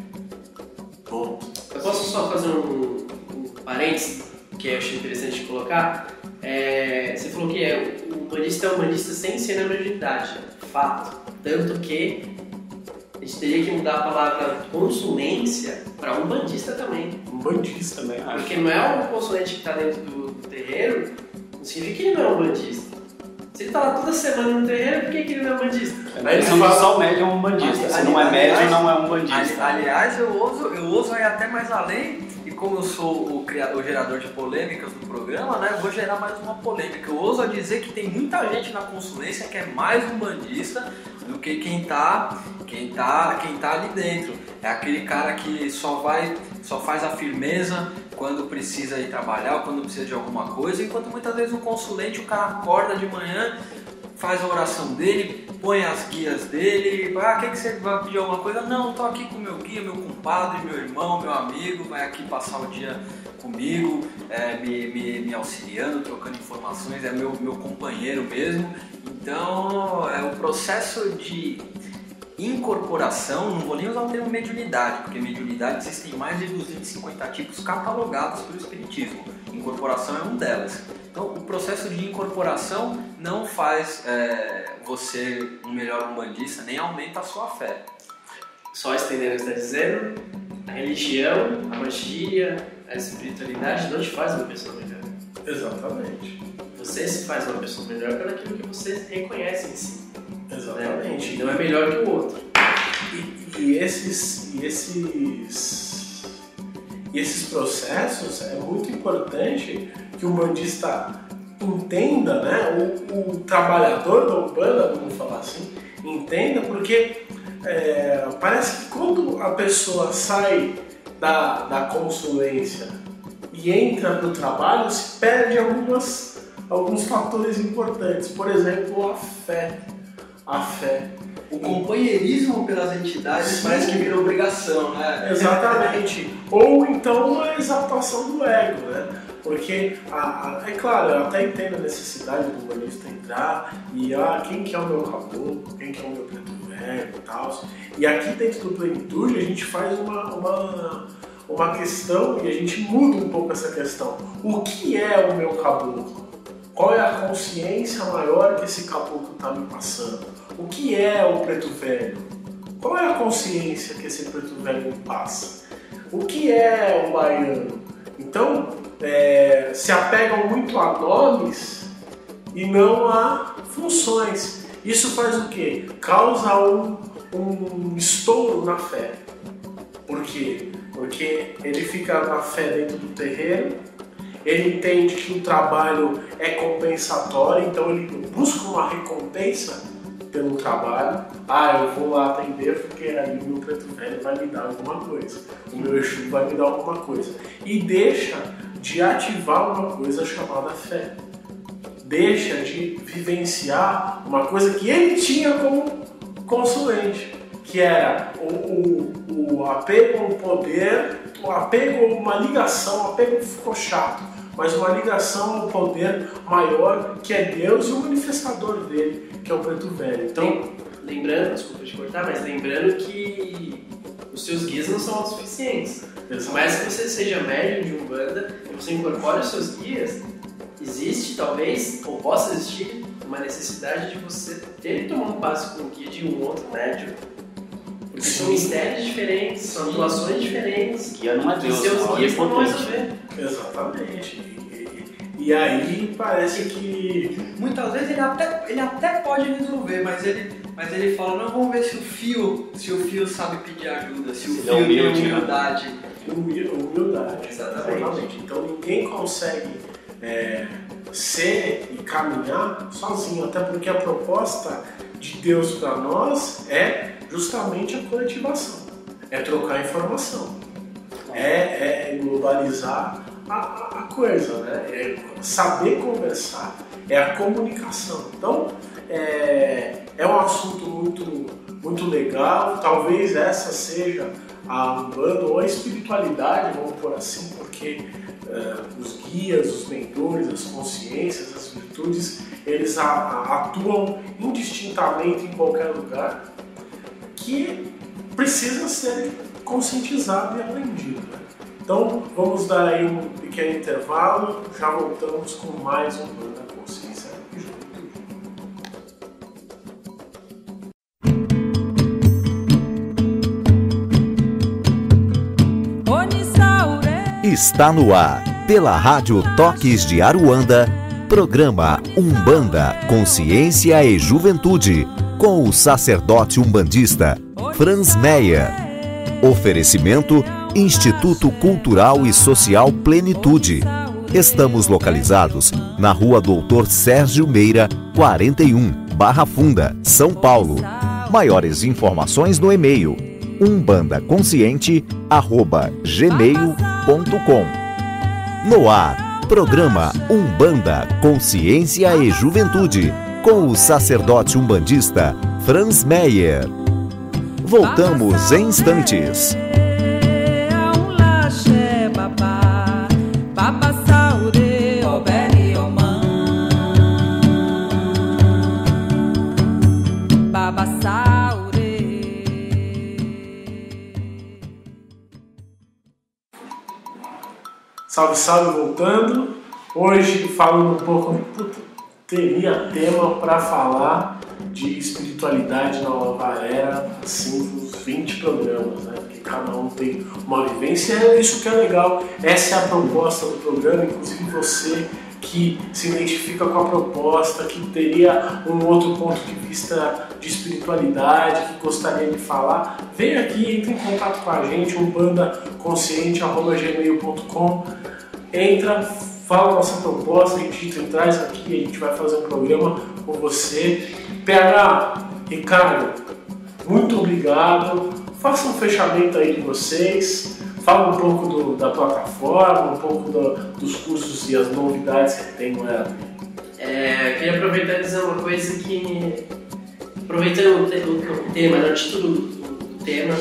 Ponto. Eu posso só fazer um parênteses que eu achei interessante de colocar? Você falou que o umbandista é umbandista sem ser na mediunidade. Fato. Tanto que a gente teria que mudar a palavra consulência para umbandista também. Umbandista, né? Porque não é o consulente que está dentro do terreiro, não significa que ele não é umbandista. Se ele está lá toda semana no terreiro, por que ele não é umbandista? Mas só o médium é umbandista. Se não é médium, não é umbandista. Aliás, eu ouso ir até mais além, e como eu sou o gerador de polêmicas do programa, né, eu vou gerar mais uma polêmica. Eu ouso dizer que tem muita gente na consulência que é mais umbandista do que quem tá ali dentro. É aquele cara que só faz a firmeza quando precisa ir trabalhar ou quando precisa de alguma coisa, enquanto muitas vezes o consulente, o cara acorda de manhã, faz a oração dele, põe as guias dele, quer que você vai pedir alguma coisa? Não, tô aqui com meu guia, meu compadre, meu irmão, meu amigo, vai aqui passar o dia comigo, me auxiliando, trocando informações, é meu companheiro mesmo. Então, o processo de incorporação, não vou nem usar o termo mediunidade, porque mediunidade existem mais de 250 tipos catalogados pelo Espiritismo. Incorporação é um delas. Então, o processo de incorporação não faz você um melhor umbandista, nem aumenta a sua fé. Só estendendo o que você está dizendo, a religião, a magia, a espiritualidade não te faz uma pessoa melhor. Exatamente. Você se faz uma pessoa melhor pelo aquilo que você reconhece em si. Exatamente. Né? Não é melhor que o outro. E esses processos é muito importante que o umbandista entenda, né? O trabalhador da Umbanda, vamos falar assim, entenda, porque parece que quando a pessoa sai da consulência e entra no trabalho, se perde alguns fatores importantes. Por exemplo, a fé. O companheirismo pelas entidades parece que vira obrigação, né? Exatamente. Ou então a exaltação do ego, né? Porque, é claro, eu até entendo a necessidade do umbandista entrar e quem que é o meu caboclo, quem que é o meu preto velho e tal. E aqui dentro do Plenitude a gente faz uma questão e a gente muda um pouco essa questão. O que é o meu caboclo? Qual é a consciência maior que esse caboclo está me passando? O que é o preto velho? Qual é a consciência que esse preto velho me passa? O que é o baiano? Então, se apegam muito a nomes e não a funções. Isso faz o quê? Causa um estouro na fé. Por quê? Porque ele fica na fé dentro do terreiro, ele entende que o trabalho é compensatório, então ele busca uma recompensa pelo trabalho. Eu vou lá atender porque aí o meu preto velho vai me dar alguma coisa, o meu Exu vai me dar alguma coisa. E deixa de ativar uma coisa chamada fé. Deixa de vivenciar uma coisa que ele tinha como consulente, que era o apego ao poder, o apego a uma ligação, o apego ficou chato, mas uma ligação ao poder maior, que é Deus e o manifestador dele, que é o preto velho. Então, lembrando, desculpa te cortar, mas lembrando que os seus guias não são autossuficientes. Por mais que você seja médium de Umbanda e você incorpore os seus guias, existe talvez, ou possa existir, uma necessidade de você ter que tomar um passo com o guia de um outro médium. Porque são mistérios diferentes, são atuações diferentes. Guia não é Deus, seus guias não vão resolver. Exatamente. E aí parece que muitas vezes ele até pode resolver, mas ele fala, não, vamos ver se o fio sabe pedir ajuda, se o fio tem humildade. Humildade. Exatamente. Então ninguém consegue ser e caminhar sozinho, até porque a proposta de Deus para nós é justamente a coletivação, é trocar informação, é globalizar a coisa, né? É saber conversar, é a comunicação. Então é um assunto muito legal. Talvez essa seja a Umbanda ou a espiritualidade, vamos por assim, porque os guias, os mentores, as consciências, as virtudes, eles atuam indistintamente em qualquer lugar, que precisa ser conscientizado e aprendido, né? Então vamos dar aí um pequeno intervalo, já voltamos com mais um Umbanda, Consciência e Juventude. Está no ar, pela Rádio Toques de Aruanda, programa Umbanda, Consciência e Juventude, com o sacerdote umbandista Franz Meyer. Oferecimento Instituto Cultural e Social Plenitude. Estamos localizados na Rua Doutor Sérgio Meira, 41, Barra Funda, São Paulo. Maiores informações no e-mail umbandaconsciente@gmail.com. No ar, programa Umbanda, Consciência e Juventude, com o sacerdote umbandista Franz Meyer. Voltamos em instantes. Salve, salve, voltando. Hoje falando um pouco, teria tema para falar de espiritualidade na nova era, assim, uns 20 programas, né? Porque cada um tem uma vivência, e isso que é legal. Essa é a proposta do programa, inclusive você que se identifica com a proposta, que teria um outro ponto de vista de espiritualidade, que gostaria de falar, vem aqui, entre em contato com a gente, umbandaconsciente@gmail.com, entra, fala a nossa proposta, edita e traz aqui, a gente vai fazer um programa com você. PH, Ricardo, muito obrigado, faça um fechamento aí de vocês. Fala um pouco da plataforma, um pouco dos cursos e as novidades que tem no EAD. Queria aproveitar e dizer uma coisa que, aproveitando o tema, o título do tema,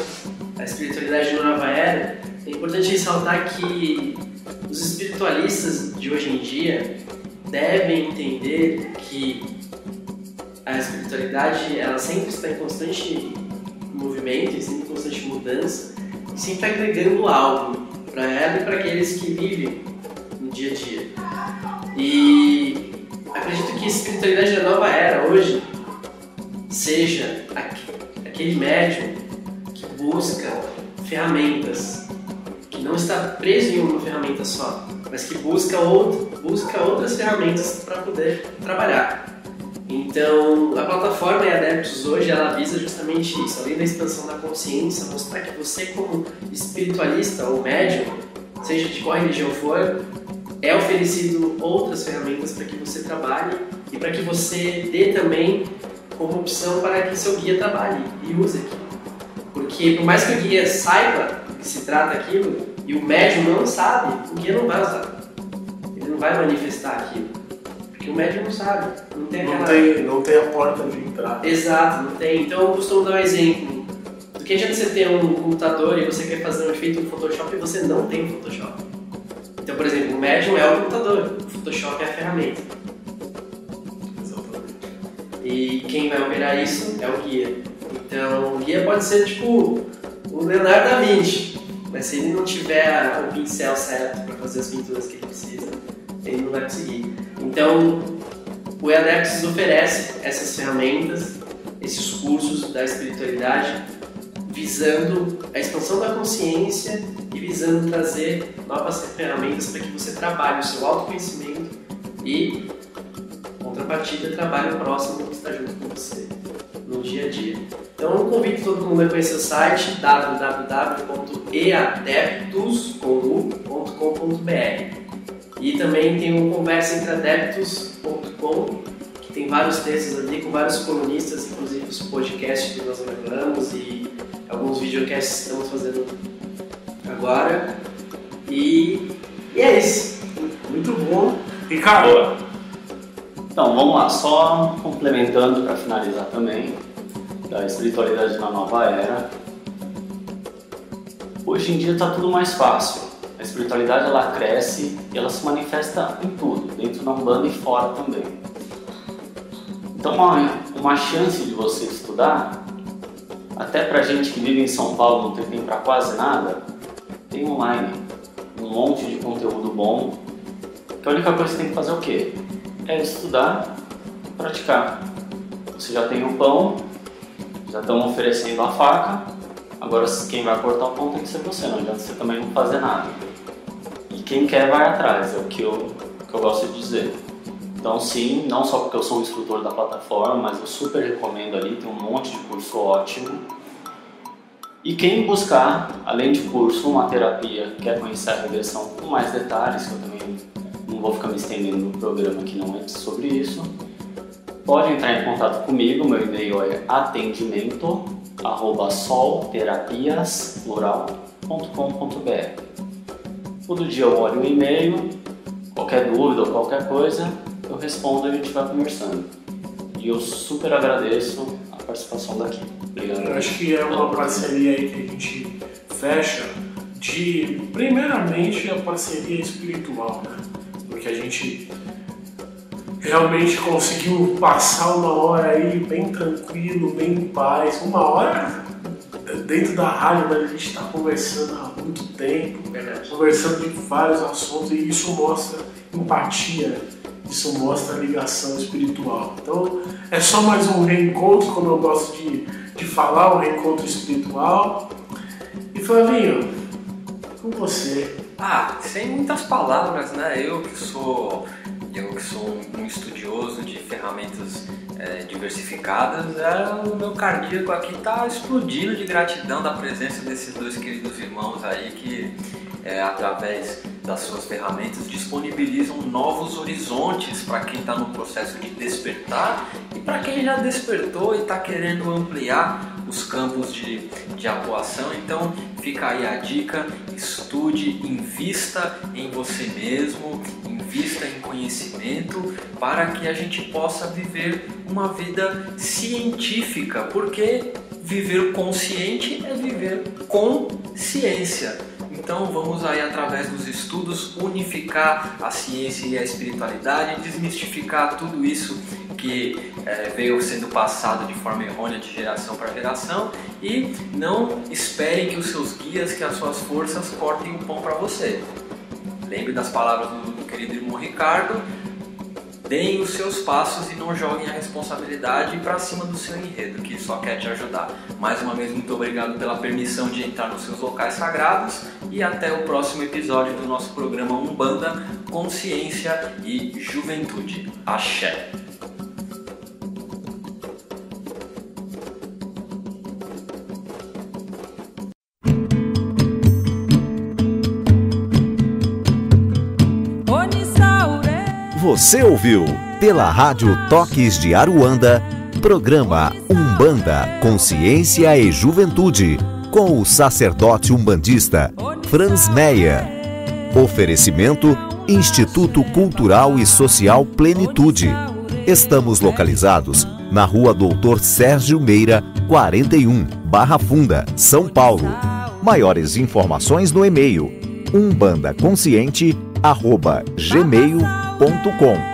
a espiritualidade na nova era, é importante ressaltar que os espiritualistas de hoje em dia devem entender que a espiritualidade ela sempre está em constante movimento, e sempre em constante mudança, sempre agregando algo para ela e para aqueles que vivem no dia a dia. E acredito que a espiritualidade da nova era hoje seja aquele médium que busca ferramentas, que não está preso em uma ferramenta só, mas que busca outras ferramentas para poder trabalhar. Então, a plataforma E-Adeptos hoje, ela visa justamente isso, além da expansão da consciência, mostrar que você como espiritualista ou médium, seja de qual religião for, é oferecido outras ferramentas para que você trabalhe e para que você dê também como opção para que seu guia trabalhe e use aquilo. Porque por mais que o guia saiba que se trata aquilo e o médium não sabe, o guia não vai usar. Ele não vai manifestar aquilo. Porque o médium não sabe, não tem a porta de entrada. Exato, não tem. Então eu costumo dar um exemplo. Do que adianta você ter um computador e você quer fazer um efeito no Photoshop e você não tem Photoshop? Então, por exemplo, o médium é o computador, o Photoshop é a ferramenta. Exatamente. E quem vai operar isso é o guia. Então, o guia pode ser tipo o Leonardo da Vinci, mas se ele não tiver o pincel certo para fazer as pinturas que ele precisa, ele não vai conseguir. Então, o E-Adeptos oferece essas ferramentas, esses cursos da espiritualidade, visando a expansão da consciência e visando trazer novas ferramentas para que você trabalhe o seu autoconhecimento e, em contrapartida, trabalhe o próximo que está junto com você no dia a dia. Então, eu convido todo mundo a conhecer o site www.eadeptus.com.br. E também tem um conversaentreadeptos.com, que tem vários textos ali com vários colunistas, inclusive os podcasts que nós gravamos e alguns videocasts que estamos fazendo agora. E é isso. Muito bom. Ricardo. Então, vamos lá. Só complementando para finalizar também, da espiritualidade na nova era. Hoje em dia está tudo mais fácil. A espiritualidade ela cresce e ela se manifesta em tudo, dentro da Umbanda e fora também. Então uma chance de você estudar, até pra gente que vive em São Paulo não tem tempo para quase nada, tem online, um monte de conteúdo bom, que a única coisa que você tem que fazer é o quê? É estudar e praticar. Você já tem o pão, já estão oferecendo a faca, agora quem vai cortar o pão tem que ser você, não adianta você também não fazer nada. E quem quer vai atrás, é o que eu gosto de dizer. Então sim, não só porque eu sou um instrutor da plataforma, mas eu super recomendo ali, tem um monte de curso ótimo. E quem buscar, além de curso, uma terapia, quer conhecer a regressão com mais detalhes, que eu também não vou ficar me estendendo no programa que não é sobre isso, pode entrar em contato comigo, meu e-mail é atendimento@solterapias.com.br. Todo dia eu olho o e-mail, qualquer dúvida ou qualquer coisa, eu respondo e a gente vai conversando. E eu super agradeço a participação daqui. Obrigado. Eu acho que é uma parceria aí que a gente fecha primeiramente, a parceria espiritual, né? Porque a gente realmente conseguiu passar uma hora aí bem tranquilo, bem em paz. Uma hora dentro da rádio, né? A gente está conversando há muito tempo, conversando de vários assuntos, e isso mostra empatia, isso mostra ligação espiritual. Então é só mais um reencontro, como eu gosto de falar, um reencontro espiritual. E Flavinho, com você. Sem muitas palavras, né? Eu eu que sou um estudioso de ferramentas diversificadas, o meu cardíaco aqui está explodindo de gratidão da presença desses dois queridos irmãos aí que, através das suas ferramentas, disponibilizam novos horizontes para quem está no processo de despertar e para quem já despertou e está querendo ampliar os campos de atuação. Então fica aí a dica: estude, invista em você mesmo, invista em conhecimento para que a gente possa viver uma vida científica, porque viver consciente é viver com ciência. Então vamos aí, através dos estudos, unificar a ciência e a espiritualidade, desmistificar tudo isso que veio sendo passado de forma errônea de geração para geração, e não esperem que os seus guias, que as suas forças cortem o pão para você. Lembre das palavras do querido irmão Ricardo: deem os seus passos e não joguem a responsabilidade para cima do seu enredo, que só quer te ajudar. Mais uma vez, muito obrigado pela permissão de entrar nos seus locais sagrados, e até o próximo episódio do nosso programa Umbanda, Consciência e Juventude. Axé! Você ouviu pela Rádio Toques de Aruanda, programa Umbanda, Consciência e Juventude, com o sacerdote umbandista Franz Meyer. Oferecimento: Instituto Cultural e Social Plenitude. Estamos localizados na Rua Doutor Sérgio Meira, 41, Barra Funda, São Paulo. Maiores informações no e-mail umbandaconsciente@gmail.com.